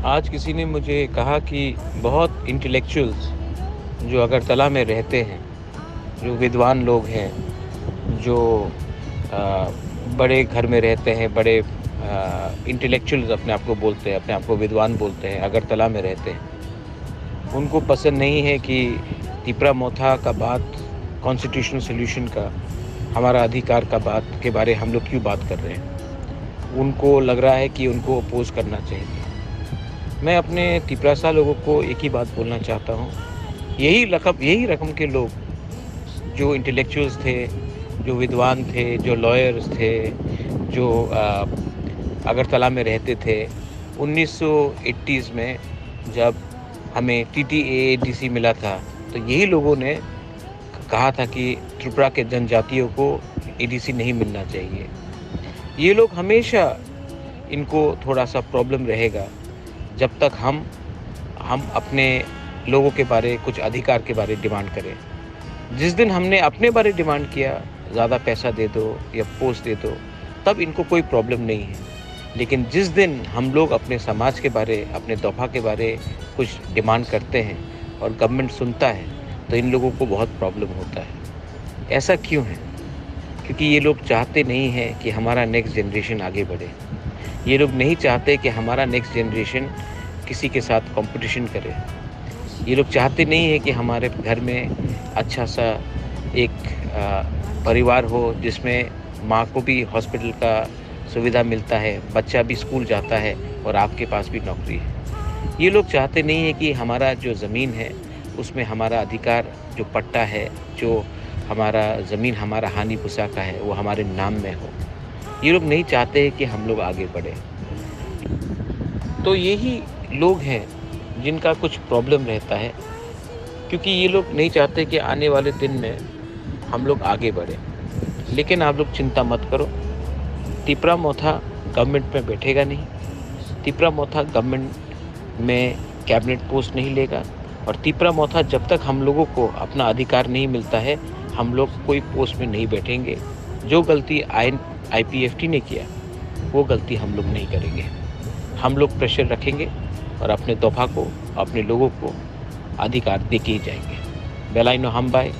आज किसी ने मुझे कहा कि बहुत इंटेलेक्चुअल्स जो अगरतला में रहते हैं, जो विद्वान लोग हैं, जो अ, बड़े घर में रहते हैं, बड़े इंटेलेक्चुअल्स अपने आप को बोलते हैं, अपने आप को विद्वान बोलते हैं, अगरतला में रहते हैं। उनको पसंद नहीं है कि तिपरा मोथा का बात, कॉन्स्टिट्यूशनल सॉल्यूशन का, हमारा अधिकार का बात के बारे हम लोग क्यों बात कर रहे हैं। उनको लग रहा है कि उनको अपोज़ करना चाहिए। मैं अपने तिपरासा लोगों को एक ही बात बोलना चाहता हूँ, यही रकम के लोग जो इंटेलेक्चुअल्स थे, जो विद्वान थे, जो लॉयर्स थे, जो अगरतला में रहते थे 1980s में जब हमें TTAADC मिला था, तो यही लोगों ने कहा था कि त्रिपुरा के जनजातियों को ADC नहीं मिलना चाहिए। ये लोग हमेशा, इनको थोड़ा सा प्रॉब्लम रहेगा जब तक हम अपने लोगों के बारे, कुछ अधिकार के बारे डिमांड करें। जिस दिन हमने अपने बारे डिमांड किया, ज़्यादा पैसा दे दो या पोस्ट दे दो, तब इनको कोई प्रॉब्लम नहीं है। लेकिन जिस दिन हम लोग अपने समाज के बारे, अपने तोहफ़ा के बारे कुछ डिमांड करते हैं और गवर्नमेंट सुनता है, तो इन लोगों को बहुत प्रॉब्लम होता है। ऐसा क्यों है? क्योंकि ये लोग चाहते नहीं हैं कि हमारा नेक्स्ट जनरेशन आगे बढ़े। ये लोग नहीं चाहते कि हमारा नेक्स्ट जनरेशन किसी के साथ कंपटीशन करे। ये लोग चाहते नहीं हैं कि हमारे घर में अच्छा सा एक परिवार हो जिसमें माँ को भी हॉस्पिटल का सुविधा मिलता है, बच्चा भी स्कूल जाता है और आपके पास भी नौकरी है। ये लोग चाहते नहीं हैं कि हमारा जो ज़मीन है उसमें हमारा अधिकार, जो पट्टा है, जो हमारा ज़मीन हमारा हानि पुसा का है, वो हमारे नाम में हो। ये लोग नहीं चाहते हैं कि हम लोग आगे बढ़ें। तो यही लोग हैं जिनका कुछ प्रॉब्लम रहता है, क्योंकि ये लोग नहीं चाहते कि आने वाले दिन में हम लोग आगे बढ़ें। लेकिन आप लोग चिंता मत करो, तिपरा मोथा गवर्नमेंट में बैठेगा नहीं, तिपरा मोथा गवर्नमेंट में कैबिनेट पोस्ट नहीं लेगा, और तिपरा मोथा जब तक हम लोगों को अपना अधिकार नहीं मिलता है, हम लोग कोई पोस्ट में नहीं बैठेंगे। जो गलती IPFT ने किया, वो गलती हम लोग नहीं करेंगे। हम लोग प्रेशर रखेंगे और अपने तोहफ़ा को, अपने लोगों को अधिकार दे के ही जाएंगे। बेलाइनो हम बाय।